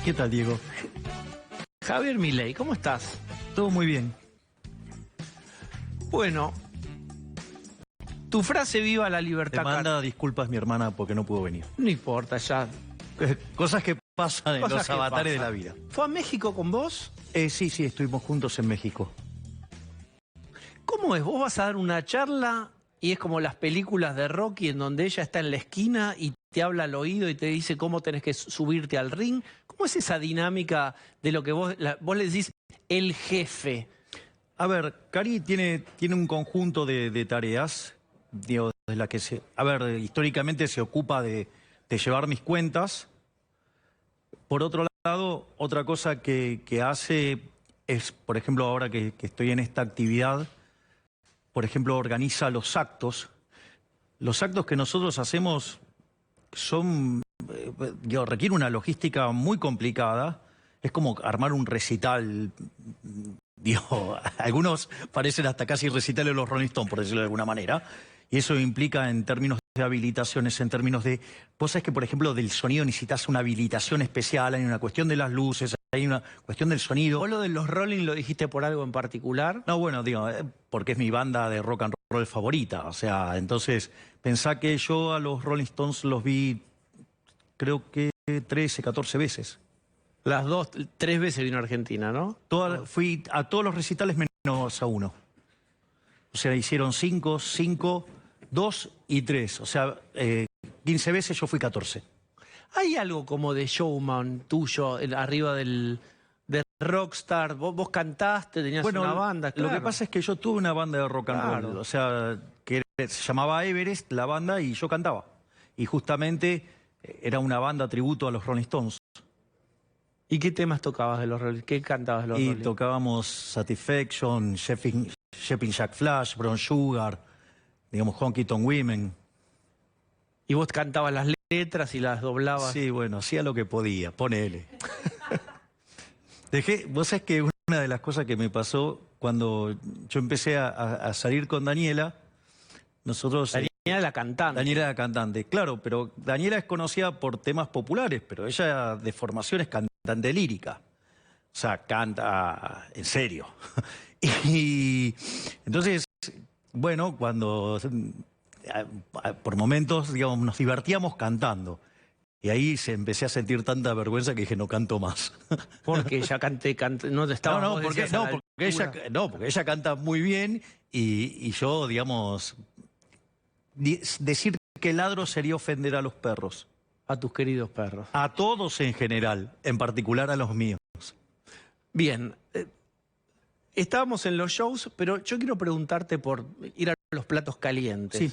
¿Qué tal, Diego? Javier Milei, ¿cómo estás? Todo muy bien. Bueno, tu frase "viva la Te libertad". manda disculpas mi hermana porque no pudo venir. No importa, ya. Cosas que pasan en Cosas los que avatares de pasan. la vida. ¿Fue a México con vos? Sí, estuvimos juntos en México. ¿Cómo es? Vos vas a dar una charla y es como las películas de Rocky en donde ella está en la esquina y te habla al oído y te dice cómo tenés que subirte al ring. ¿Cómo es esa dinámica de lo que vos le decís el jefe? A ver, Cari tiene un conjunto de tareas, digo, de la que históricamente se ocupa de llevar mis cuentas. Por otro lado, otra cosa que hace es, por ejemplo, ahora que estoy en esta actividad, por ejemplo, organiza los actos. Los actos que nosotros hacemos son, requiere una logística muy complicada. Es como armar un recital. Digo, algunos parecen hasta casi recitales de los Rolling Stones, por decirlo de alguna manera. Y eso implica en términos de habilitaciones, en términos de... Vos sabés que, por ejemplo, del sonido necesitas una habilitación especial, hay una cuestión de las luces, hay una cuestión del sonido. ¿Vos lo de los Rolling lo dijiste por algo en particular? No, bueno, digo, porque es mi banda de rock and roll favorita. O sea, entonces, pensá que yo a los Rolling Stones los vi, creo que 13, 14 veces. Las dos, 3 veces vino a Argentina, ¿no? Fui a todos los recitales menos a uno. O sea, hicieron 5, 2 y 3. O sea, 15 veces, yo fui 14. ¿Hay algo como de showman tuyo arriba de rockstar? Vos cantaste, tenías una banda, claro. Lo que pasa es que yo tuve una banda de rock and roll. O sea, que se llamaba Everest, la banda, y yo cantaba. Y justamente era una banda tributo a los Rolling Stones. ¿Y qué temas tocabas de los Rolling? ¿Qué cantabas de los Rolling? Y tocábamos Satisfaction, Shepping Jack Flash, Brown Sugar, digamos, Honky Tonk Women. ¿Y vos cantabas las letras y las doblabas? Sí, bueno, hacía lo que podía, ponele. Vos sabés que una de las cosas que me pasó cuando yo empecé a salir con Daniela, nosotros... Daniela la cantante. Daniela la cantante, claro, pero Daniela es conocida por temas populares, pero ella de formación es cantante lírica. O sea, canta en serio. Y entonces, bueno, cuando por momentos, digamos, nos divertíamos cantando. Y ahí empecé a sentir tanta vergüenza que dije, no canto más. Porque ella no te estaba... porque ella canta muy bien y yo, digamos, decir que ladro sería ofender a los perros. A tus queridos perros. A todos en general, en particular a los míos. Bien, estábamos en los shows, pero yo quiero preguntarte por ir a los platos calientes.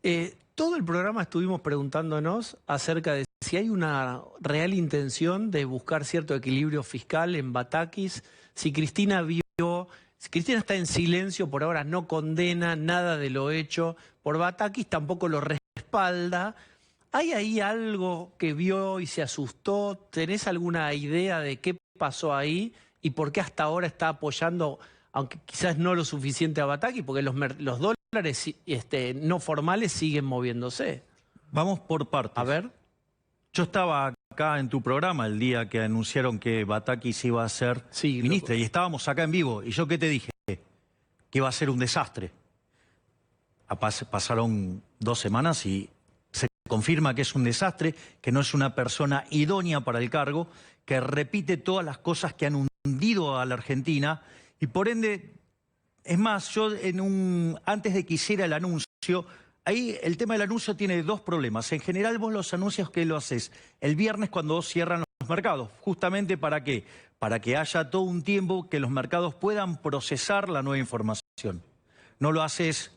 Sí. Todo el programa estuvimos preguntándonos acerca de si hay una real intención de buscar cierto equilibrio fiscal en Batakis, si Cristina está en silencio por ahora, no condena nada de lo hecho por Batakis, tampoco lo respalda. ¿Hay ahí algo que vio y se asustó? ¿Tenés alguna idea de qué pasó ahí y por qué hasta ahora está apoyando, aunque quizás no lo suficiente, a Batakis? Porque los dólares no formales siguen moviéndose. Vamos por partes. A ver. Yo estaba acá en tu programa el día que anunciaron que Batakis iba a ser ministra y estábamos acá en vivo. ¿Y yo qué te dije? Que iba a ser un desastre. Pasaron 2 semanas y se confirma que es un desastre, que no es una persona idónea para el cargo, que repite todas las cosas que han hundido a la Argentina y por ende, es más, yo antes de que hiciera el anuncio, ahí el tema del anuncio tiene 2 problemas. En general vos los anuncios que lo haces el viernes cuando cierran los mercados, justamente ¿para qué? Para que haya todo un tiempo que los mercados puedan procesar la nueva información. No lo haces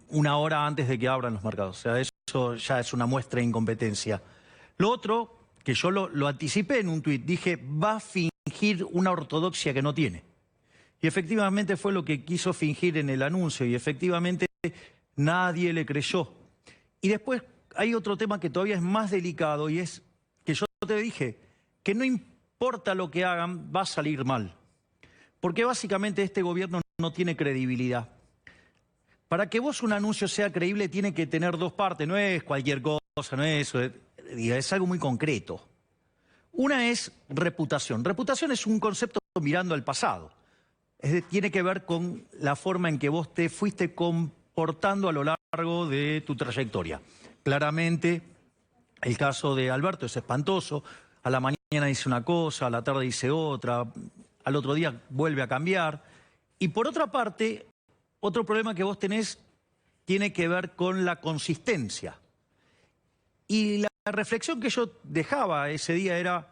una hora antes de que abran los mercados. O sea, eso ya es una muestra de incompetencia. Lo otro, que yo lo anticipé en un tuit, dije, va a fingir una ortodoxia que no tiene. Y efectivamente fue lo que quiso fingir en el anuncio y efectivamente nadie le creyó. Y después hay otro tema que todavía es más delicado y es que yo te dije que no importa lo que hagan, va a salir mal. Porque básicamente este gobierno no tiene credibilidad. Para que vos un anuncio sea creíble tiene que tener dos partes, no es cualquier cosa, no es eso, es algo muy concreto. Una es reputación. Reputación es un concepto mirando al pasado. Tiene que ver con la forma en que vos te fuiste comportando a lo largo de tu trayectoria. Claramente, el caso de Alberto es espantoso. A la mañana dice una cosa, a la tarde dice otra, al otro día vuelve a cambiar. Y por otra parte, otro problema que vos tenés tiene que ver con la consistencia. Y la reflexión que yo dejaba ese día era,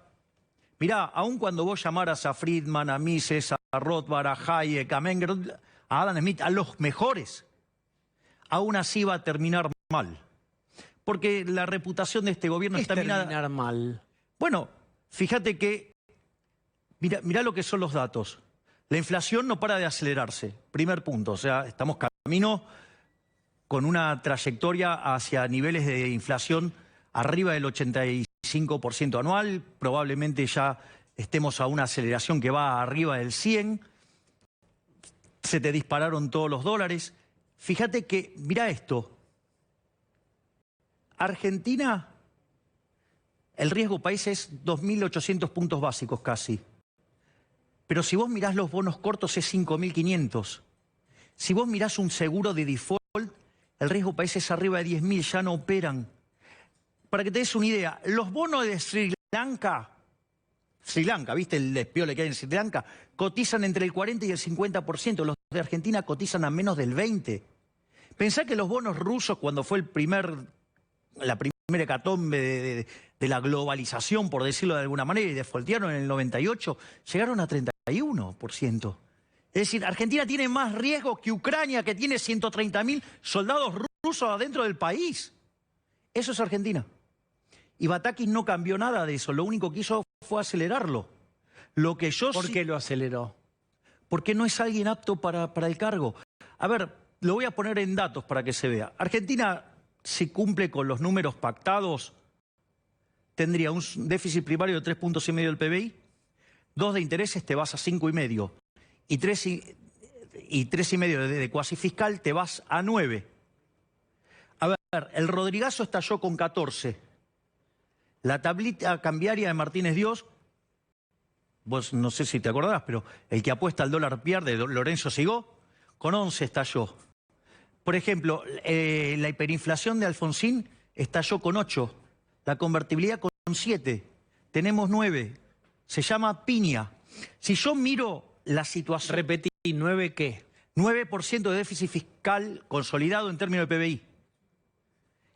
mirá, aun cuando vos llamaras a Friedman, a Mises, a Rothbard, a Hayek, a Menger, a Adam Smith, a los mejores, aún así va a terminar mal. Porque la reputación de este gobierno está minada. Terminar mal. Bueno, fíjate que, mirá lo que son los datos. La inflación no para de acelerarse, primer punto. O sea, estamos camino con una trayectoria hacia niveles de inflación arriba del 85% anual. Probablemente ya estemos a una aceleración que va arriba del 100%. Se te dispararon todos los dólares. Fíjate que, mirá esto. Argentina, el riesgo país es 2.800 puntos básicos casi. Pero si vos mirás los bonos cortos es 5.500. Si vos mirás un seguro de default, el riesgo país es arriba de 10.000, ya no operan. Para que te des una idea, los bonos de Sri Lanka, ¿viste el despiole que hay en Sri Lanka? Cotizan entre el 40 y el 50%, los de Argentina cotizan a menos del 20%. Pensá que los bonos rusos, cuando fue la primera hecatombe de la globalización, por decirlo de alguna manera, y defaultearon en el 98, llegaron a 31%. Es decir, Argentina tiene más riesgo que Ucrania, que tiene 130.000 soldados rusos adentro del país. Eso es Argentina. Y Batakis no cambió nada de eso, lo único que hizo fue acelerarlo. Lo que yo ¿Por qué lo aceleró? Porque no es alguien apto para el cargo. A ver, lo voy a poner en datos para que se vea. Argentina, si cumple con los números pactados, tendría un déficit primario de 3,5 del PBI, 2 de intereses te vas a 5,5 y 3,5 de cuasi fiscal te vas a 9. A ver, el Rodrigazo estalló con 14. La tablita cambiaria de Martínez Dios, vos no sé si te acordás, pero el que apuesta al dólar pierde, Lorenzo Sigó, con 11 estalló. Por ejemplo, la hiperinflación de Alfonsín estalló con 8. La convertibilidad con 7. Tenemos 9. Se llama piña. Si yo miro la situación... Repetí, ¿9 qué? 9% de déficit fiscal consolidado en términos de PBI.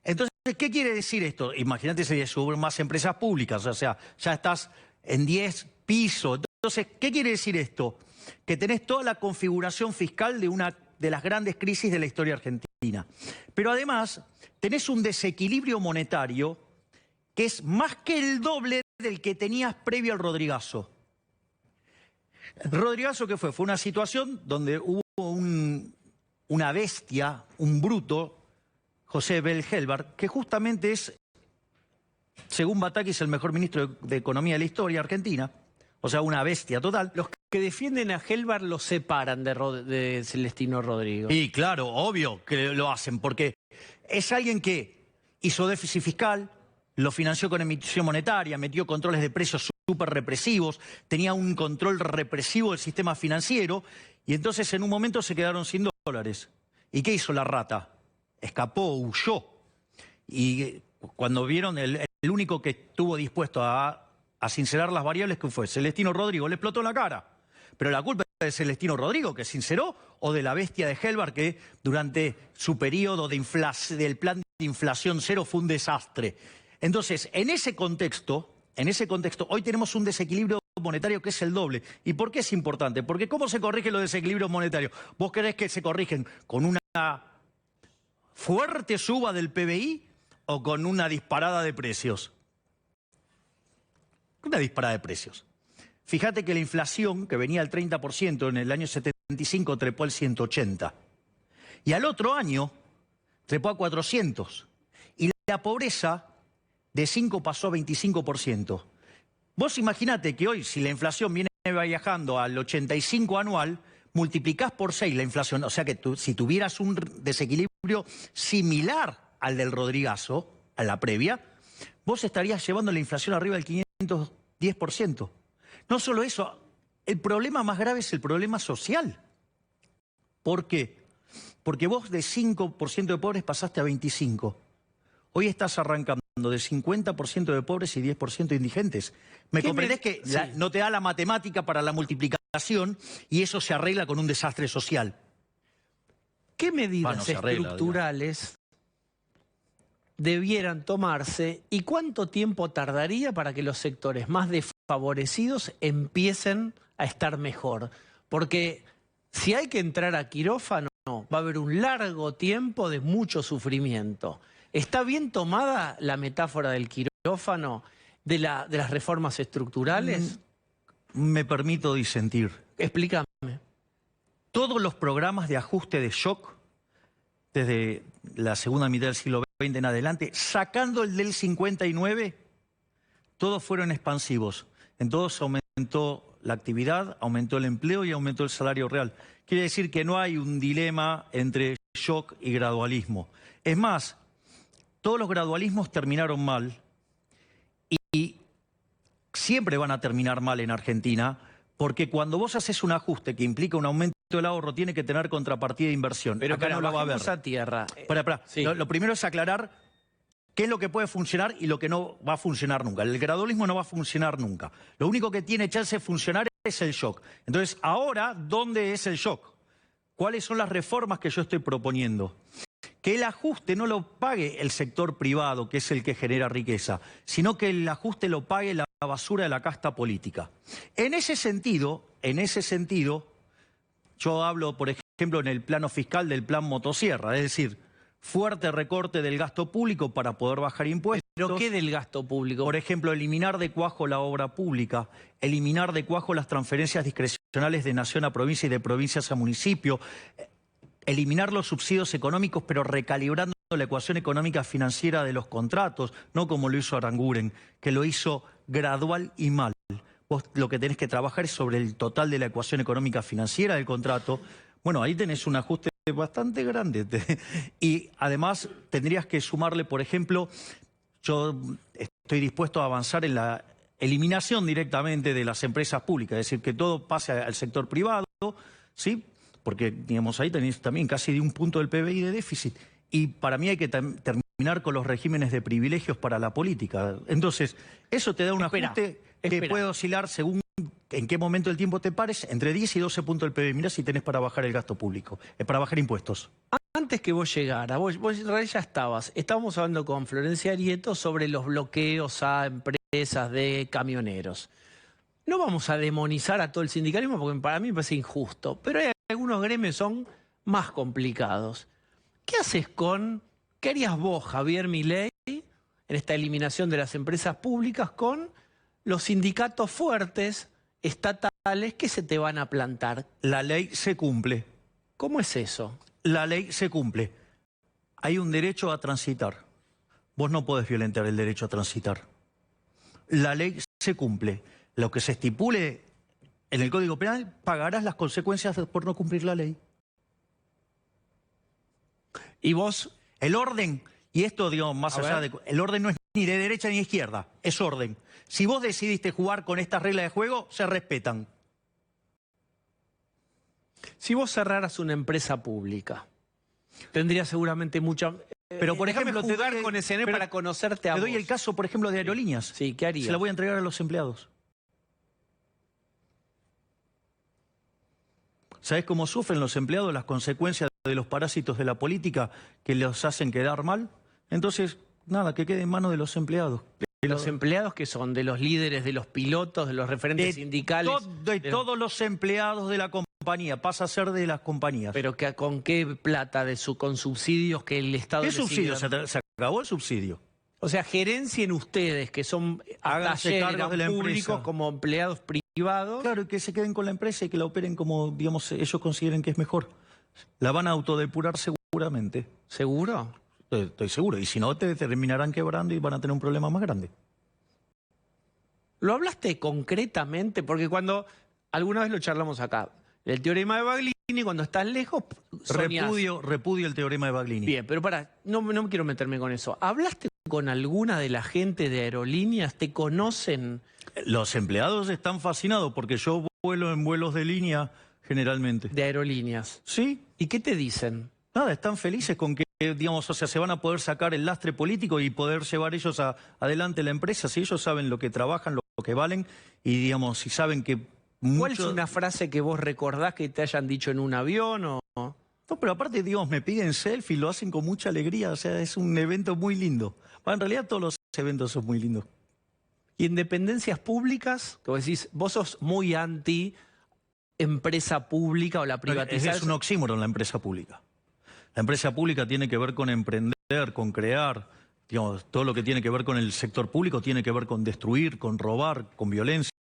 Entonces, ¿qué quiere decir esto? Imagínate si suben más empresas públicas, o sea, ya estás en 10 pisos. Entonces, ¿qué quiere decir esto? Que tenés toda la configuración fiscal de una de las grandes crisis de la historia argentina. Pero además, tenés un desequilibrio monetario que es más que el doble del que tenías previo al Rodrigazo. ¿El Rodrigazo qué fue? Fue una situación donde hubo una bestia, un bruto, José Bell Helbar, que justamente es, según Batakis, el mejor ministro de Economía de la historia argentina. O sea, una bestia total. Los que defienden a Helbar lo separan de Celestino Rodrigo. Y claro, obvio que lo hacen, porque es alguien que hizo déficit fiscal, lo financió con emisión monetaria, metió controles de precios súper represivos, tenía un control represivo del sistema financiero, y entonces en un momento se quedaron sin dólares. ¿Y qué hizo la rata? Escapó, huyó. Y cuando vieron, el único que estuvo dispuesto a sincerar las variables, que fue Celestino Rodrigo, le explotó en la cara. Pero la culpa es de Celestino Rodrigo, que sinceró, o de la bestia de Helbar, que durante su periodo del plan de inflación cero fue un desastre. Entonces, en ese contexto, hoy tenemos un desequilibrio monetario que es el doble. ¿Y por qué es importante? Porque ¿cómo se corrigen los desequilibrios monetarios? ¿Vos creés que se corrigen con una fuerte suba del PBI o con una disparada de precios? Una disparada de precios. Fíjate que la inflación, que venía al 30%, en el año 75 trepó al 180. Y al otro año trepó a 400. Y la pobreza de 5 pasó a 25%. Vos imaginate que hoy, si la inflación viene viajando al 85 anual, multiplicás por 6 la inflación, o sea que si tuvieras un desequilibrio similar al del Rodrigazo, a la previa, vos estarías llevando la inflación arriba del 510%. No solo eso, el problema más grave es el problema social. ¿Por qué? Porque vos de 5% de pobres pasaste a 25%. Hoy estás arrancando de 50% de pobres y 10% de indigentes. ¿Me comprendés que Sí. no te da la matemática para la multiplicación y eso se arregla con un desastre social? ¿Qué medidas Bueno, se arregla, estructurales debieran tomarse y cuánto tiempo tardaría para que los sectores más desfavorecidos empiecen a estar mejor? Porque si hay que entrar a quirófano, va a haber un largo tiempo de mucho sufrimiento. ¿Está bien tomada la metáfora del quirófano, de las reformas estructurales? Me permito disentir. Explícame. Todos los programas de ajuste de shock, desde la segunda mitad del siglo XX en adelante, sacando el del 59, todos fueron expansivos. En todos aumentó la actividad, aumentó el empleo y aumentó el salario real. Quiere decir que no hay un dilema entre shock y gradualismo. Es más, todos los gradualismos terminaron mal y siempre van a terminar mal en Argentina, porque cuando vos haces un ajuste que implica un aumento del ahorro, tiene que tener contrapartida de inversión. Pero acá no lo va a haber. bajemos a tierra. Sí. Lo primero es aclarar qué es lo que puede funcionar y lo que no va a funcionar nunca. El gradualismo no va a funcionar nunca. Lo único que tiene chance de funcionar es el shock. Entonces, ahora, ¿dónde es el shock? ¿Cuáles son las reformas que yo estoy proponiendo? Que el ajuste no lo pague el sector privado, que es el que genera riqueza, sino que el ajuste lo pague la basura de la casta política. En ese sentido, yo hablo, por ejemplo, en el plano fiscal del plan motosierra, es decir, fuerte recorte del gasto público para poder bajar impuestos. ¿Pero qué del gasto público? Por ejemplo, eliminar de cuajo la obra pública, eliminar de cuajo las transferencias discrecionales de nación a provincia y de provincias a municipio, eliminar los subsidios económicos, pero recalibrando la ecuación económica financiera de los contratos, no como lo hizo Aranguren, que lo hizo gradual y mal. Vos lo que tenés que trabajar es sobre el total de la ecuación económica financiera del contrato. Bueno, ahí tenés un ajuste bastante grande. Y además tendrías que sumarle, por ejemplo, yo estoy dispuesto a avanzar en la eliminación directamente de las empresas públicas, es decir, que todo pase al sector privado, ¿sí? Porque, digamos, ahí tenés también casi de un punto del PBI de déficit. Y para mí hay que terminar con los regímenes de privilegios para la política. Entonces, eso te da un ajuste que puede oscilar según en qué momento del tiempo te pares, entre 10 y 12 puntos del PBI. Mirá si tenés para bajar el gasto público, para bajar impuestos. Antes que vos llegaras, vos en realidad ya estábamos hablando con Florencia Arieto sobre los bloqueos a empresas de camioneros. No vamos a demonizar a todo el sindicalismo porque para mí me parece injusto, pero hay algunos gremios que son más complicados. ¿Qué harías vos, Javier Milei, en esta eliminación de las empresas públicas con los sindicatos fuertes, estatales, que se te van a plantar? La ley se cumple. ¿Cómo es eso? La ley se cumple. Hay un derecho a transitar. Vos no podés violentar el derecho a transitar. La ley se cumple. Lo que se estipule en el Código Penal, pagarás las consecuencias por no cumplir la ley. Y vos... El orden, y esto, digamos, más allá de... El orden no es ni de derecha ni de izquierda, es orden. Si vos decidiste jugar con estas reglas de juego, se respetan. Si vos cerraras una empresa pública, tendrías seguramente mucha... Pero, por ejemplo, jugar con SN para conocerte a vos. Te doy el caso, por ejemplo, de Aerolíneas. Sí, ¿qué harías? Se la voy a entregar a los empleados. ¿Sabés cómo sufren los empleados las consecuencias de los parásitos de la política que los hacen quedar mal? Entonces, nada, que quede en manos de los empleados. ¿De los empleados que son? ¿De los líderes, de los pilotos, de los referentes sindicales? Todos los empleados de la compañía, pasa a ser de las compañías. ¿Pero con qué plata? ¿Con subsidios que el Estado... ¿Qué subsidio? Se acabó el subsidio. O sea, gerencien ustedes, que son háganse cargo de la públicos empresa, como empleados privados. Claro, y que se queden con la empresa y que la operen como, digamos, ellos consideren que es mejor. La van a autodepurar seguramente. ¿Seguro? Estoy seguro. Y si no, te terminarán quebrando y van a tener un problema más grande. ¿Lo hablaste concretamente? Porque cuando alguna vez lo charlamos acá, El teorema de Baglini, cuando estás lejos, soñás. Repudio el teorema de Baglini. Bien, pero no quiero meterme con eso. ¿Hablaste con alguna de la gente de aerolíneas? ¿Te conocen? Los empleados están fascinados porque yo vuelo en vuelos de línea generalmente. De aerolíneas. Sí. ¿Y qué te dicen? Nada, están felices con que, digamos, o sea, se van a poder sacar el lastre político y poder llevar ellos adelante la empresa. Si ellos saben lo que trabajan, lo que valen y, digamos, si saben que ¿Cuál es una frase que vos recordás que te hayan dicho en un avión o...? No, pero aparte, digamos, me piden selfie, lo hacen con mucha alegría, o sea, es un evento muy lindo. Bueno, en realidad todos los eventos son muy lindos. Y en dependencias públicas, que vos decís, vos sos muy anti empresa pública o la privatización. Es un oxímoron la empresa pública. La empresa pública tiene que ver con emprender, con crear, digamos, todo lo que tiene que ver con el sector público tiene que ver con destruir, con robar, con violencia.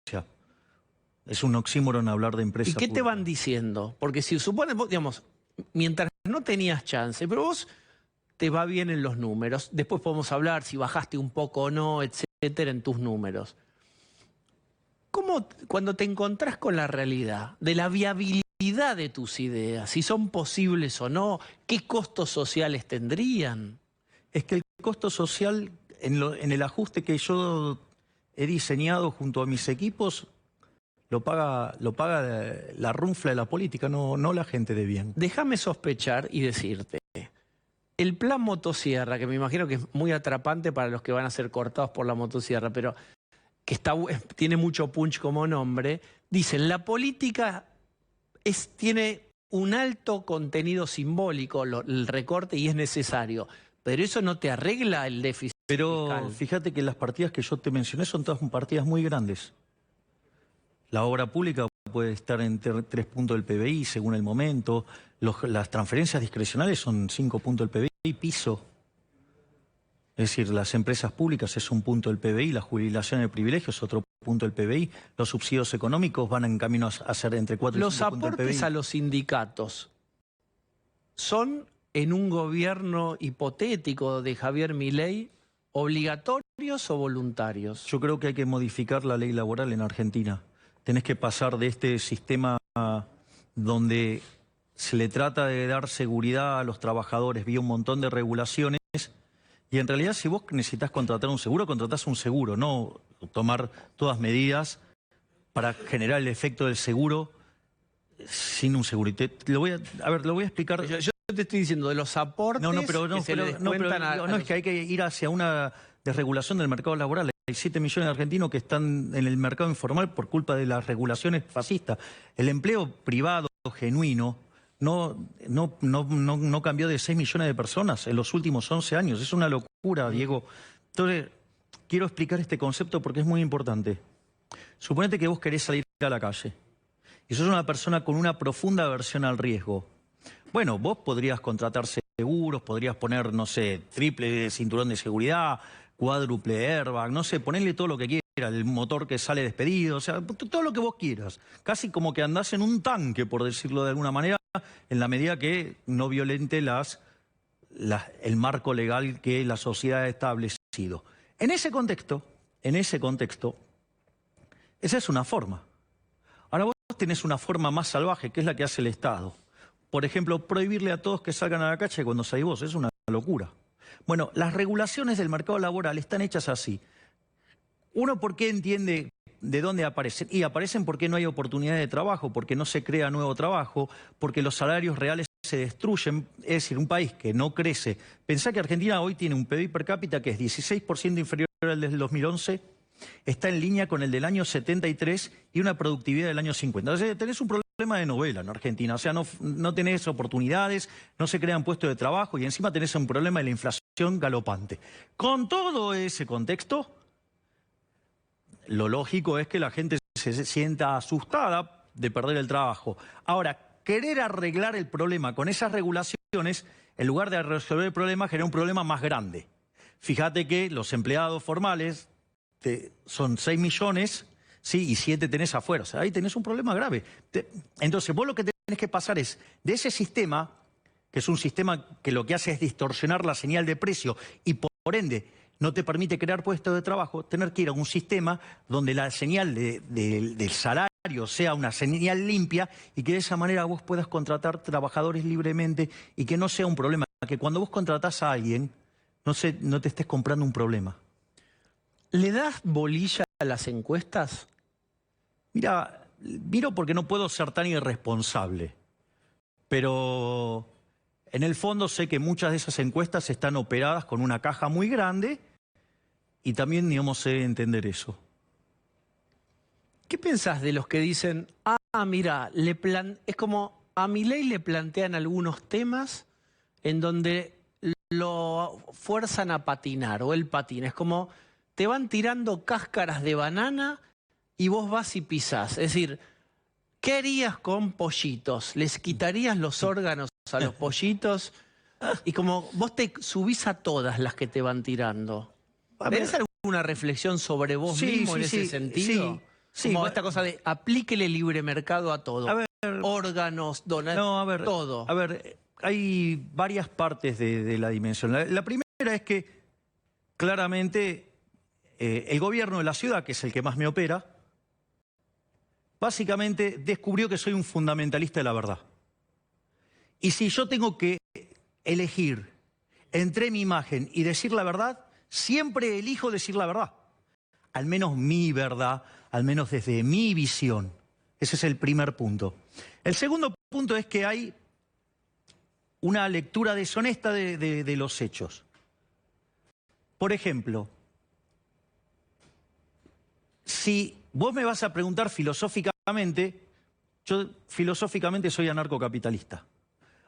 Es un oxímoron hablar de empresa pública. ¿Y qué te van diciendo? Porque si supone, digamos, mientras no tenías chance, pero vos te va bien en los números, después podemos hablar si bajaste un poco o no, etcétera, en tus números. ¿Cómo, cuando te encontrás con la realidad de la viabilidad de tus ideas, si son posibles o no, qué costos sociales tendrían? Es que el costo social, en el ajuste que yo he diseñado junto a mis equipos, lo paga la runfla de la política, no la gente de bien. Déjame sospechar y decirte, el plan motosierra, que me imagino que es muy atrapante para los que van a ser cortados por la motosierra, pero que tiene mucho punch como nombre, dicen, la política tiene un alto contenido simbólico, el recorte, y es necesario, pero eso no te arregla el déficit fiscal. Fíjate que las partidas que yo te mencioné son todas partidas muy grandes. La obra pública puede estar en 3 puntos del PBI según el momento. Las transferencias discrecionales son 5 puntos del PBI, piso. Es decir, las empresas públicas es 1 punto del PBI, la jubilación de privilegios es otro punto del PBI, los subsidios económicos van en camino a ser entre 4 y 5 puntos del PBI. Los aportes a los sindicatos son, en un gobierno hipotético de Javier Milei, ¿obligatorios o voluntarios? Yo creo que hay que modificar la ley laboral en Argentina. Tenés que pasar de este sistema donde se le trata de dar seguridad a los trabajadores vía un montón de regulaciones y en realidad si vos necesitas contratar un seguro, contratás un seguro, no tomar todas medidas para generar el efecto del seguro sin un seguro. Lo voy a explicar. Yo te estoy diciendo de los aportes que se le descuentan a es que hay que ir hacia una desregulación del mercado laboral. Hay 7 millones de argentinos que están en el mercado informal por culpa de las regulaciones fascistas. El empleo privado genuino no cambió de 6 millones de personas en los últimos 11 años. Es una locura, Diego. Entonces, quiero explicar este concepto porque es muy importante. Suponete que vos querés salir a la calle y sos una persona con una profunda aversión al riesgo. Bueno, vos podrías contratar seguros, podrías poner, no sé, triple cinturón de seguridad, cuádruple airbag, no sé, ponerle todo lo que quieras, el motor que sale despedido, o sea, todo lo que vos quieras. Casi como que andás en un tanque, por decirlo de alguna manera, en la medida que no violente el marco legal que la sociedad ha establecido. En ese contexto, esa es una forma. Ahora vos tenés una forma más salvaje, que es la que hace el Estado. Por ejemplo, prohibirle a todos que salgan a la calle cuando salís vos, es una locura. Bueno, las regulaciones del mercado laboral están hechas así. Uno, ¿por qué entiende de dónde aparecen? Y aparecen porque no hay oportunidades de trabajo, porque no se crea nuevo trabajo, porque los salarios reales se destruyen. Es decir, un país que no crece. Pensá que Argentina hoy tiene un PBI per cápita que es 16% inferior al del 2011, está en línea con el del año 73 y una productividad del año 50. O sea, tenés un problema de novela en Argentina. O sea, no tenés oportunidades, no se crean puestos de trabajo y encima tenés un problema de la inflación galopante. Con todo ese contexto, lo lógico es que la gente se sienta asustada de perder el trabajo. Ahora, querer arreglar el problema con esas regulaciones, en lugar de resolver el problema, genera un problema más grande. Fíjate que los empleados formales son 6 millones, ¿sí? Y 7 tenés afuera. O sea, ahí tenés un problema grave. Entonces, vos lo que tenés que pasar es, de ese sistema, que es un sistema que lo que hace es distorsionar la señal de precio y por ende no te permite crear puestos de trabajo, tener que ir a un sistema donde la señal del salario salario sea una señal limpia y que de esa manera vos puedas contratar trabajadores libremente y que no sea un problema. Que cuando vos contratás a alguien, no te estés comprando un problema. ¿Le das bolilla a las encuestas? Mira, miro porque no puedo ser tan irresponsable, pero en el fondo sé que muchas de esas encuestas están operadas con una caja muy grande y también, digamos, sé entender eso. ¿Qué pensás de los que dicen, mira, es como a Milei le plantean algunos temas en donde lo fuerzan a patinar o él patina? Es como te van tirando cáscaras de banana y vos vas y pisás. Es decir, ¿qué harías con pollitos? ¿Les quitarías los órganos a los pollitos? Y como vos te subís a todas las que te van tirando. ¿Tenés alguna reflexión sobre vos mismo en ese sentido? Sí, como esta cosa de aplíquele libre mercado a todo. A ver, órganos, donar, todo. A ver, hay varias partes de la dimensión. La primera es que claramente el gobierno de la ciudad, que es el que más me opera, básicamente descubrió que soy un fundamentalista de la verdad. Y si yo tengo que elegir entre mi imagen y decir la verdad, siempre elijo decir la verdad. Al menos mi verdad, al menos desde mi visión. Ese es el primer punto. El segundo punto es que hay una lectura deshonesta de los hechos. Por ejemplo, si vos me vas a preguntar filosóficamente, yo filosóficamente soy anarcocapitalista.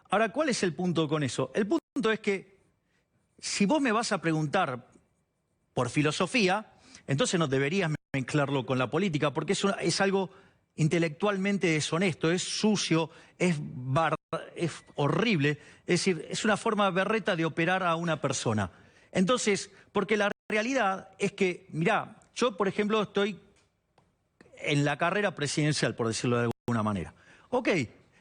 Ahora, ¿cuál es el punto con eso? El punto es que si vos me vas a preguntar por filosofía, entonces no deberías mezclarlo con la política, porque es algo intelectualmente deshonesto, es sucio, es horrible, es decir, es una forma berreta de operar a una persona. Entonces, porque la realidad es que, mirá, yo, por ejemplo, estoy en la carrera presidencial, por decirlo de alguna manera. Ok,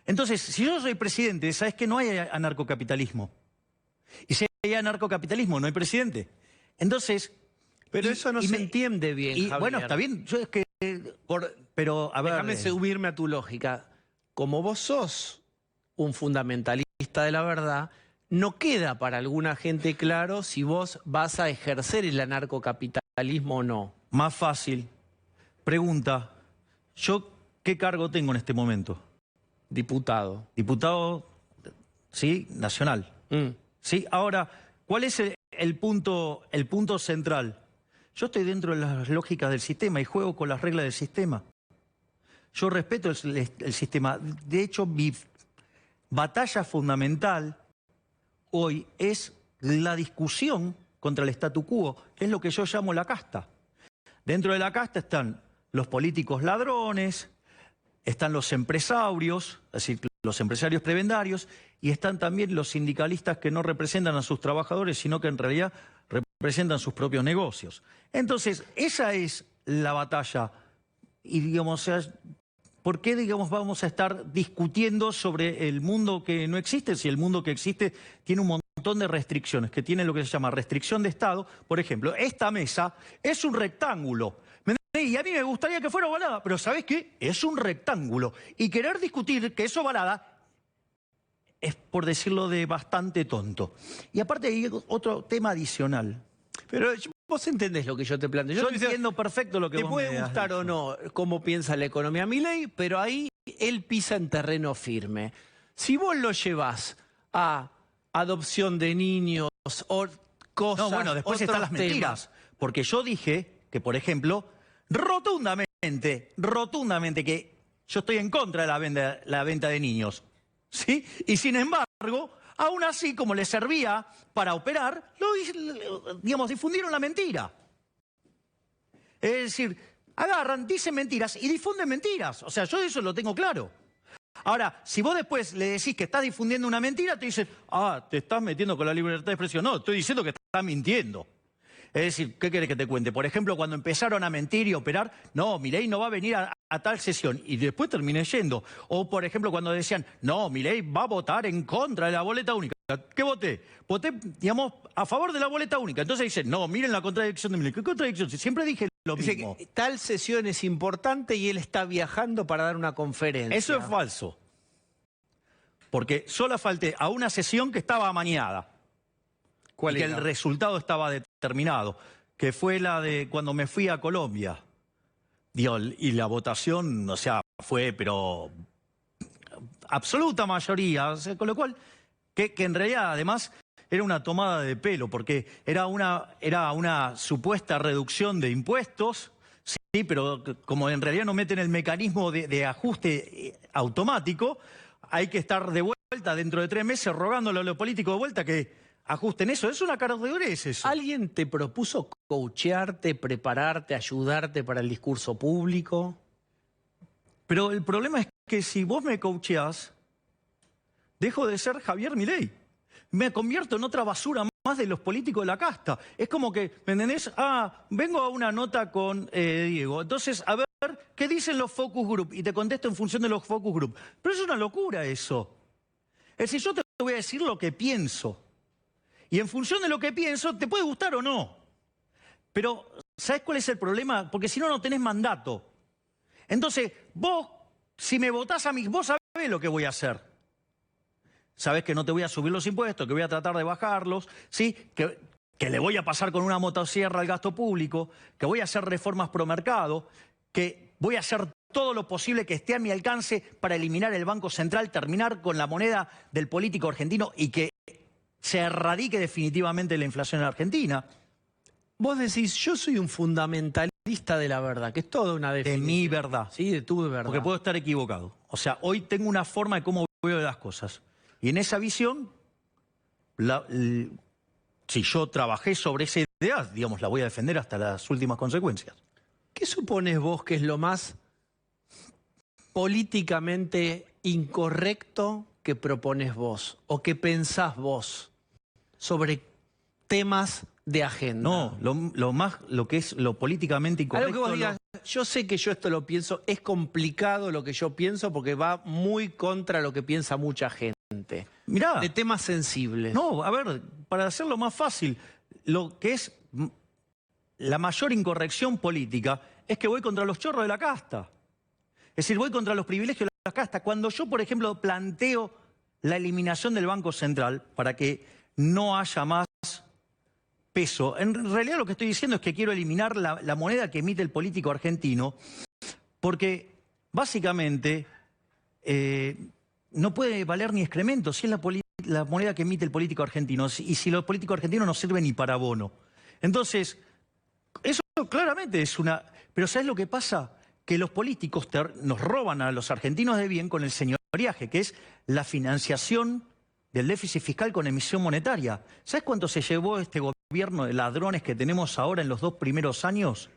entonces, si yo soy presidente, ¿sabes que no hay anarcocapitalismo? Y si hay anarcocapitalismo, no hay presidente. Entonces... Pero eso no se entiende bien, Javier. Bueno, está bien, yo es que... pero, a ver... Déjame subirme a tu lógica. Como vos sos un fundamentalista de la verdad, no queda para alguna gente claro si vos vas a ejercer el anarcocapitalismo o no. Más fácil. Pregunta, ¿yo qué cargo tengo en este momento? Diputado. Diputado, sí, nacional. Sí, ahora, ¿cuál es el punto central? Yo estoy dentro de las lógicas del sistema y juego con las reglas del sistema. Yo respeto el sistema. De hecho, mi batalla fundamental hoy es la discusión contra el statu quo, que es lo que yo llamo la casta. Dentro de la casta están los políticos ladrones, están los empresarios, es decir, los empresarios prebendarios, y están también los sindicalistas que no representan a sus trabajadores, sino que en realidad representan sus propios negocios. Entonces, esa es la batalla. Y, digamos, ¿por qué, digamos, vamos a estar discutiendo sobre el mundo que no existe si el mundo que existe tiene un montón de restricciones, que tiene lo que se llama restricción de Estado? Por ejemplo, esta mesa es un rectángulo. Y a mí me gustaría que fuera ovalada, pero ¿sabés qué? Es un rectángulo. Y querer discutir que es ovalada es, por decirlo de bastante tonto. Y aparte hay otro tema adicional. Pero vos entendés lo que yo te planteo. Yo entiendo perfecto lo que vos me Te puede gustar o no cómo piensa la economía Milei, pero ahí él pisa en terreno firme. Si vos lo llevás a adopción de niños o cosas... No, bueno, después están las mentiras. Porque yo dije que, por ejemplo, rotundamente que yo estoy en contra de la venta de niños. ¿Sí? Y sin embargo, aún así, como les servía para operar, digamos, difundieron la mentira. Es decir, agarran, dicen mentiras y difunden mentiras. O sea, yo eso lo tengo claro. Ahora, si vos después le decís que estás difundiendo una mentira, te dicen, te estás metiendo con la libertad de expresión. No, estoy diciendo que estás mintiendo. Es decir, ¿qué querés que te cuente? Por ejemplo, cuando empezaron a mentir y operar, no, Milei no va a venir a tal sesión, y después terminé yendo. O, por ejemplo, cuando decían, no, Milei va a votar en contra de la boleta única. ¿Qué voté? Voté, digamos, a favor de la boleta única. Entonces dicen, no, miren la contradicción de Milei. ¿Qué contradicción? Si siempre dije lo Dice mismo. que tal sesión es importante y él está viajando para dar una conferencia. Eso es falso. Porque solo falté a una sesión que estaba amañada. ¿Cuál y que era? el resultado estaba determinado, que fue la de cuando me fui a Colombia. Digo, y la votación, o sea, fue, pero absoluta mayoría, o sea, con lo cual, que en realidad además era una tomada de pelo, porque era una supuesta reducción de impuestos, sí, pero como en realidad no meten el mecanismo de ajuste automático, hay que estar de vuelta dentro de 3 meses rogándole a los políticos de vuelta que ajusten eso. Es una caradurez eso. ¿Alguien te propuso coachearte, prepararte, ayudarte para el discurso público? Pero el problema es que si vos me coacheás, dejo de ser Javier Milei. Me convierto en otra basura más de los políticos de la casta. Es como que, ¿me entendés? Vengo a una nota con Diego. Entonces, a ver, ¿qué dicen los focus group? Y te contesto en función de los focus group. Pero es una locura eso. Es decir, yo te voy a decir lo que pienso. Y en función de lo que pienso, te puede gustar o no. Pero, ¿sabes cuál es el problema? Porque si no, no tenés mandato. Entonces, vos, si me votás a mí, vos sabés lo que voy a hacer. Sabés que no te voy a subir los impuestos, que voy a tratar de bajarlos, ¿sí? Que le voy a pasar con una motosierra al gasto público, que voy a hacer reformas pro mercado, que voy a hacer todo lo posible que esté a mi alcance para eliminar el Banco Central, terminar con la moneda del político argentino y que se erradique definitivamente la inflación en Argentina. Vos decís, yo soy un fundamentalista de la verdad, que es toda una De definición. mi verdad. Sí, de tu verdad. Porque puedo estar equivocado. O sea, hoy tengo una forma de cómo veo las cosas. Y en esa visión, si yo trabajé sobre esa idea, digamos, la voy a defender hasta las últimas consecuencias. ¿Qué supones vos que es lo más políticamente incorrecto que propones vos o que pensás vos sobre temas de agenda? No, lo que es lo políticamente incorrecto. Algo que vos digas, yo sé que yo esto lo pienso, es complicado lo que yo pienso porque va muy contra lo que piensa mucha gente. Mirá, De temas sensibles. no, a ver, para hacerlo más fácil, lo que es la mayor incorrección política es que voy contra los chorros de la casta. Es decir, voy contra los privilegios de la casta. Cuando yo, por ejemplo, planteo la eliminación del Banco Central para que no haya más peso, en realidad lo que estoy diciendo es que quiero eliminar la moneda que emite el político argentino, porque básicamente no puede valer ni excremento si es la moneda que emite el político argentino y si los políticos argentinos no sirven ni para bono. Entonces, eso claramente es una... Pero ¿sabes lo que pasa? Que los políticos nos roban a los argentinos de bien con el señoriaje, que es la financiación del déficit fiscal con emisión monetaria. ¿Sabes cuánto se llevó este gobierno de ladrones que tenemos ahora en los 2 primeros años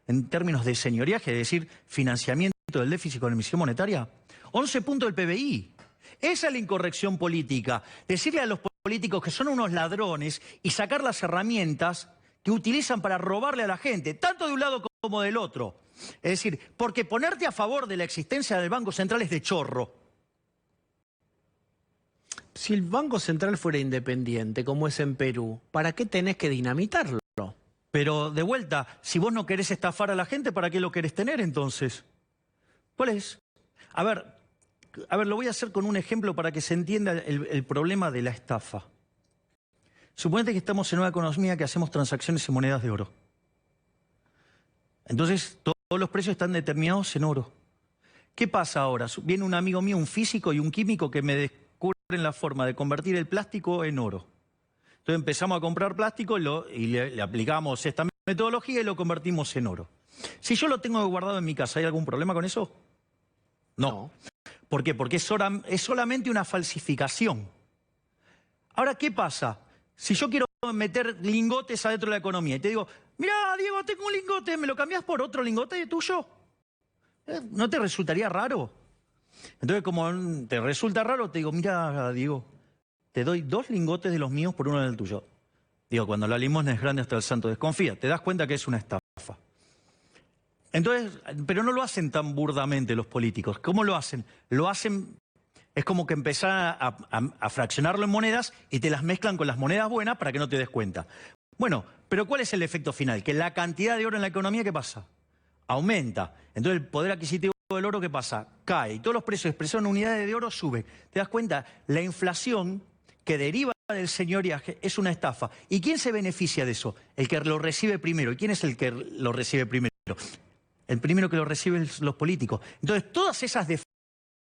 en términos de señoriaje, es decir, financiamiento del déficit con emisión monetaria? 11 puntos del PBI. Esa es la incorrección política. Decirle a los políticos que son unos ladrones y sacar las herramientas que utilizan para robarle a la gente, tanto de un lado como del otro. Es decir, porque ponerte a favor de la existencia del Banco Central es de chorro. Si el Banco Central fuera independiente, como es en Perú, ¿para qué tenés que dinamitarlo? Pero de vuelta, si vos no querés estafar a la gente, ¿para qué lo querés tener entonces? ¿Cuál es? A ver, lo voy a hacer con un ejemplo para que se entienda el problema de la estafa. Suponete que estamos en una economía que hacemos transacciones en monedas de oro. Entonces, todos los precios están determinados en oro. ¿Qué pasa ahora? Viene un amigo mío, un físico y un químico que me descubren la forma de convertir el plástico en oro. Entonces empezamos a comprar plástico y le aplicamos esta metodología y lo convertimos en oro. Si yo lo tengo guardado en mi casa, ¿hay algún problema con eso? No. ¿Por qué? Porque es solamente una falsificación. Ahora, ¿qué pasa? Si yo quiero meter lingotes adentro de la economía y te digo, mirá, Diego, tengo un lingote, ¿me lo cambiás por otro lingote tuyo? ¿No te resultaría raro? Entonces, como te resulta raro, te digo, mira, Diego, te doy 2 lingotes de los míos por uno del tuyo. Digo, cuando la limosna es grande hasta el santo desconfía. Te das cuenta que es una estafa. Entonces, pero no lo hacen tan burdamente los políticos. ¿Cómo lo hacen? Lo hacen, es como que empezar a fraccionarlo en monedas y te las mezclan con las monedas buenas para que no te des cuenta. Bueno, pero ¿cuál es el efecto final? Que la cantidad de oro en la economía, ¿qué pasa? Aumenta. Entonces el poder adquisitivo del oro, ¿qué pasa? Cae. Y todos los precios expresados en unidades de oro suben. ¿Te das cuenta? La inflación que deriva del señoriaje es una estafa. ¿Y quién se beneficia de eso? El que lo recibe primero. ¿Y quién es el que lo recibe primero? El primero que lo recibe es los políticos. Entonces todas esas